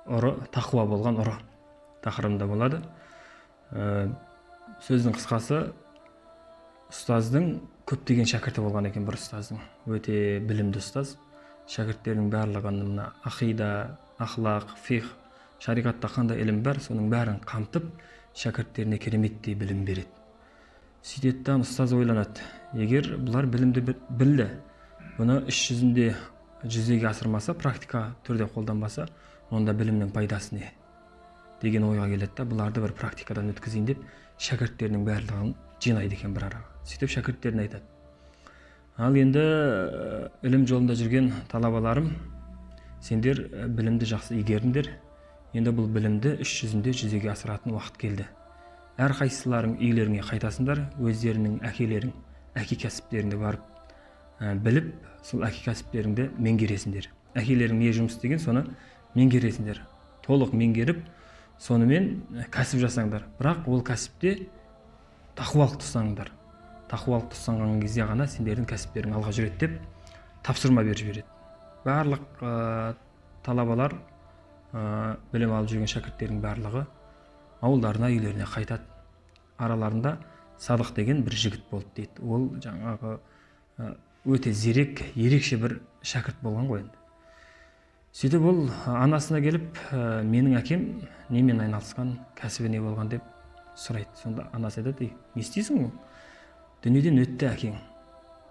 ұры тақуа болған ұры тақырыбында болады. Сөздің қысқасы, ұстаздың көптеген шәкірті болған екен бір ұстаздың. Өте білімді ұстаз. Шәкірттерінің барлығын мына ақида, ақлақ, фих, шариғатта қандай ілім бар, соның бәрін қамтып, шәкірттеріне кереметтей білім береді. Сөйтеді, ұстаз ойланады. Егер бұлар білімді білді, бұны іс жүзінде жүзеге асырмаса, практика түрде қолданбаса, онда білімнің пайдасы не? Деген ойға келеді, бұларды бір практикадан өткізейін деп, шәкірттерінің барлығын жинайды екен бір араға. Сөйтіп шәкірттеріне айтады. Ал енді ілім жолында жүрген талабаларым, сендер білімді жақсы игердіңдер. Енді бұл білімді іс жүзінде жүзеге асыратын уақыт келді. Әр қайсыларың үйлеріңе қайтасыңдар, өздерінің әкелерің, әке кәсіптеріңді барып біліп, сол әке кәсіптеріңді меңгересіңдер. Әкелерің не жұмыс істеген, соны меңгересіңдер. Толық меңгеріп, сонымен кәсіп жасаңдар. Бірақ ол кәсіпте тақуалық тұтсаңдар. Тақуалық тұтсанған кезде ғана сендердің кәсіптерің алға жүреді деп тапсырма беріп жібереді. Барлық талабалар, білім алып жүрген шәкірттердің барлығы ауылдарына, үйлеріне қайтады. Араларында Садық деген бір жігіт болды дейді. Ол жаңағы өте зерек, ерекше бір шәкірт болған ғой енді. Сөйтіп ол анасына келіп, менің әкем немен айналысқан, кәсібі не болған деп сұрайды. Сонда анасы айтады, не істейсің? Дүниеден өтті әкең,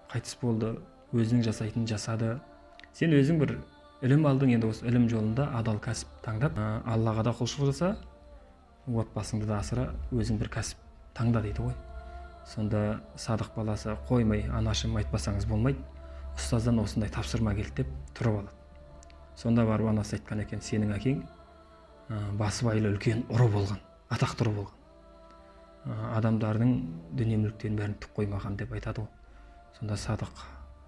қайтыс болды, өзінің жасайтын жасады. Сен өзің бір ілім алдың, енді осы ілім жолында адал кәсіп таңдап, Аллаға да құлшылық жаса, отбасыңды да асыра, өзің бір кәсіп таңда дейді ғой. Сонда Садық баласы қоймай, анашым айтпасаңыз болмайды, ұстаздан осындай тапсырма келді деп тұрып алады. Сонда барып анасы айтқан екен, сенің әкең басыбайлы үлкен ұры болған, атақты ұры болған. Адамдардың дүние мүліктерін бәрін түк қоймаған деп айтады ғой. Сонда Садық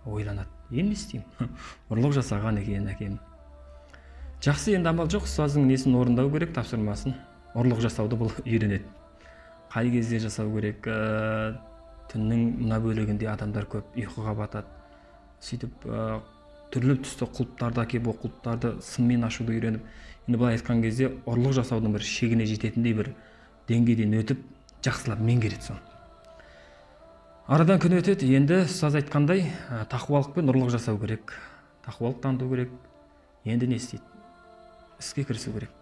ойланады, не істеймін? Ұрлық жасаған екен әкем. Жақсы, енді амал жоқ, ұстаздың несін орындау керек, тапсырмасын. Ұрлық жасауды бұл үйренеді. Қай кезде жасау керек? Түннің мына бөлігінде адамдар көп, ұйқыға батады. Сөйтіп түрлі түсті құлыптарды әкеп, ол құлыптарды сыммен ашуды үйреніп, енді былай айтқан кезде ұрлық жасаудың бір шегіне жететіндей бір деңгейден өтіп, жақсылап меңгереді соны. Арадан күн өтеді, енді ұстаз айтқандай тақуалықпен ұрлық жасау керек, тақуалық таныту керек. Енді не істейді? Іске кірісу керек.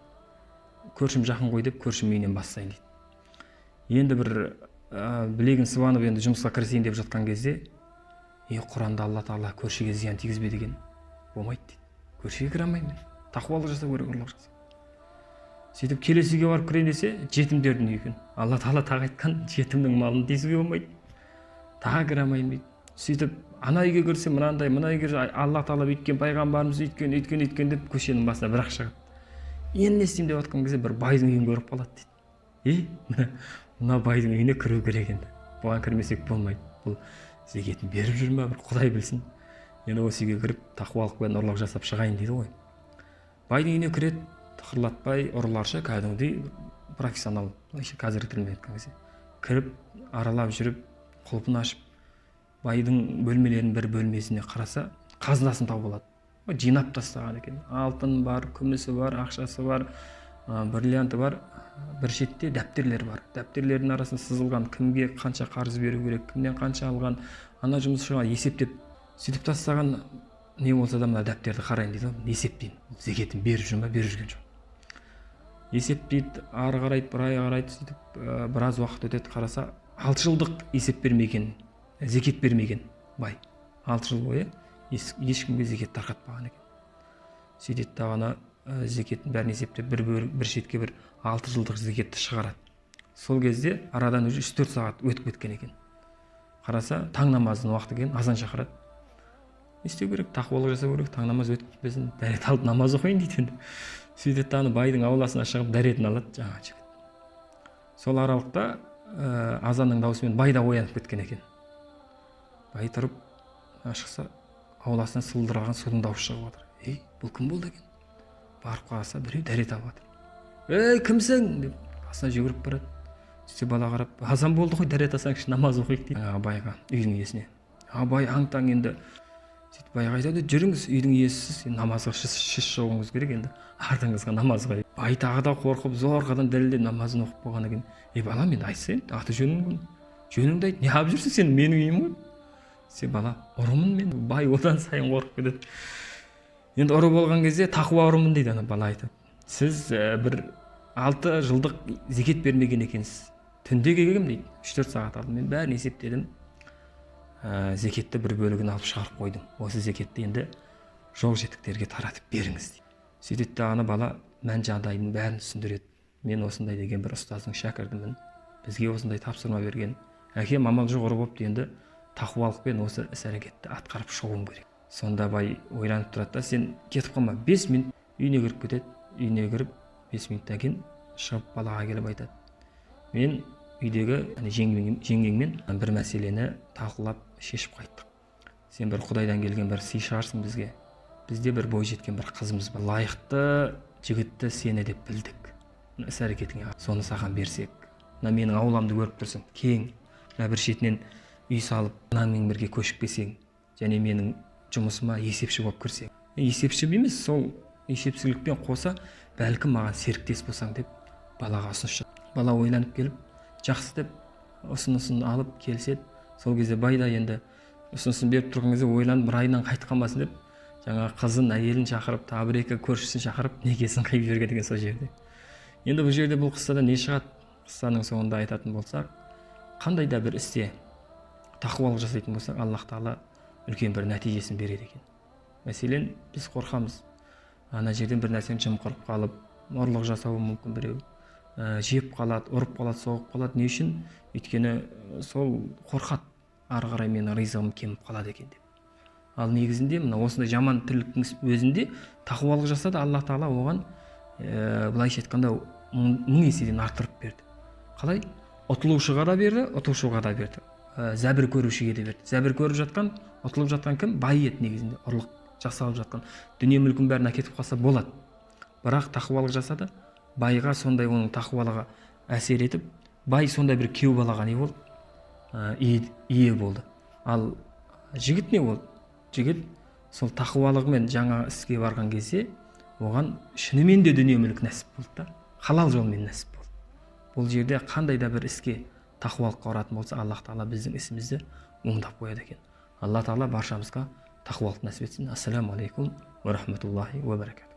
Көршім жақын ғой деп, көршім үйінен бастайын дейді. Енді бір білегін сыбанып енді жұмысқа кірісейін деп жатқан кезде, Құранда Алла Тағала көршіге зиян тигізбе деген болмайды дейді. Көршіге кіре алмаймын, тақуалық жасау керек, ұрлық жасау. Сөйтіп келесі үйге барып кірейін десе, жетімдердің үйі екен. Алла Тағала тағы айтқан, жетімнің малын тесуге болмайды. Тағы кіре алмаймын дейді. Сөйтіп ана үйге кірсе мынандай, мына үйге Алла Тағала бүйткен, пайғамбарымыз өйткен деп көшенің басына бір-ақ шығады. Енді не істеймін деп жатқан кезде бір байдың үйін көріп қалады дейді. Мына байдың үйіне кіру керек енді. Бұған кірмесек болмайды. Бұл зекетін беріп жүр ме, бір Құдай білсін. Енді осы үйге кіріп тақуалықпен ұрлық жасап шығайын дейді ғой. Байдың үйіне кіреді, тықырлатпай, ұрыларша кәдімгідей профессионал, қазіргі тілмен айтқан кезде. Кіріп, аралап жүріп, құлпын ашып, байдың бөлмелерінің бір бөлмесіне қараса, қазынасын тауып алады. Жинап тастаған екен. Алтын бар, күмісі бар, ақшасы бар, бриллианты бар. Бір шетте дәптерлер бар. Дәптерлердің арасында сызылған, кімге қанша қарыз беру керек, кімнен қанша алған, ана жұмысшыға есептеп, сөйтіп тастаған. Не болса да мына дәптерді қарайын дейді, есептейін. Зекетін беріп жүр ме, беріп жүрген жоқ. Есептейді, ары қарайды, бір ай қарайды, сөйтіп біраз уақыт өтеді, қараса, 6 жылдық есеп бермеген, зекет бермеген бай. 6 жыл бойы ешкімге зекет тарқатпаған екен. Сөйтеді дағана зекеттің бәрін есептеп, бір шетке бір 6 жылдық зекетті шығарады. Сол кезде арадан уже 3-4 сағат өтіп кеткен екен. Қараса, таң намазының уақыты екен, азан шақырады. Не істеу керек? Тақуалық жасау керек, таң намаз өтіп кетпесін, дәрет алып намаз оқиын дейді. Сөйтеді тағы байдың ауласына шығып дәретін алады жаңа жігіт. Сол аралықта азанның даусымен бай да оянып кеткен екен. Бай тұрып шықса, ауласына сылдыраған судың дауысы шығып отыр. Бұл кім болды екен? Барып қараса, біреу дәрет алып жатыр. Кімсің? деп қасына жүгіріп барады. Сөйтсе бала қарап, азан болды ғой, дәрет алсаңшы, намаз оқиық дейді. Байға, үйдің иесіне. Бай аң-таң енді сөйтіп баяғы айтады, жүріңіз, үйдің иесісіз, намазға шыш шығуыңыз керек, енді артыңызға намазға. Бай тағы да қорқып, зорғадан дәлелдеп намазын оқып болғаннан кейін, балам, енді айтса енді аты жөніңді айт, не алып жүрсің сен, менің үйім ғой. Бала, ұрымын мен. Бай одан сайын қорқып кетеді. Енді ұры болған кезде тақуа ұрымын дейді ана бала айтады. Сіз бір 6 жылдық зекет бермеген екенсіз. Түнде келгем дейді, 3-4 сағат алдым. Мен бәрін есептедім. Зекетті бір бөлігін алып шығарып қойдым. Осы зекетті енді жол жетіктерге таратып беріңіз дейді. Сөйтеді ана бала мән жағдайдың бәрін түсіндіреді. Мен осындай деген бір ұстаздың шәкіртімін. Бізге осындай тапсырма берген. Әкем амал жоқ ұры болыпты, енді тақуалықпен осы іс-әрекетті атқарып шығуым керек. Сонда бай ойланып тұрады да, сен кетіп қалма, 5 минут үйіне кіріп кетеді. Үйіне кіріп 5 минуттан кейін шығып балаға келіп айтады, мен үйдегі жеңгеңмен бір мәселені талқылап шешіп қайттық. Сен бір Құдайдан келген бір сый шығарсың бізге. Бізде бір бой жеткен бір қызымыз бар. Лайықты жігітті сені деп білдік. Іс-әрекетіңе соны саған берсек. Мына менің ауламды көріп тұрсың, кең. Мына бір шетінен үй салып, анаңмен бірге көшіп келсең, және менің жұмысыма есепші болып кірсең. Есепші емес, сол есепшілікпен қоса бәлкім маған серіктес болсаң деп балаға ұсыныс жасады. Бала ойланып келіп, жақсы деп ұсынысын алып келседі. Сол кезде бай да енді ұсынысын беріп тұрған кезде ойланып, бір айынан қайтып қалмасын деп, жаңағы қызын, әйелін шақырып, тағы бір екі көршісін шақырып, некесін қиып жіберген деген сол жерде. Енді бұл жерде бұл қыссада не шығады? Қыссаның соңында айтатын болсақ, қандай да бір істе тақуалық жасайтын болсақ, Аллах Тағала үлкен бір нәтижесін береді екен. Мәселен, біз қорқамыз. Ана жерден бір нәрсені жымқырып қалып, ұрлық жасауы мүмкін біреу. Жеп қалады, ұрып қалады, соғып қалады. Не үшін? Өйткені сол қорқады. Ары қарай менің ризығым кеміп қалады екен деп. Ал негізінде мына осындай жаман тірліктің өзінде тақуалық жасады, Аллах Тағала оған былайша айтқанда 1000 еседен арттырып берді. Қалай? Ұтылушыға да берді, ұтушыға да берді. Зәбір көрушіге де берді. Зәбір көріп жатқан, ұтылып жатқан кім? Бай еді негізінде. Ұрлық жасалып жатқан. Дүние мүлкін бәрін әкетіп қалса болады. Бірақ тақуалық жасады. Байға сондай оның тақуалығы әсер етіп, бай сондай бір күйеу балаға не болды? Ие болды. Ал жігіт не болды? Жігіт сол тақуалығымен жаңа іске барған кезде оған шынымен де дүние мүлік нәсіп болды да. Халал жолмен нәсіп болды. Бұл жерде қандай да бір іске тақуалыққа ұратын болса, Аллах Тағала біздің ісімізді оңдап қояды екен. Алла Тағала баршамызға тақуалық нәсіп етсін. Ассаламу алейкум ва рахматуллахи ва баракатух.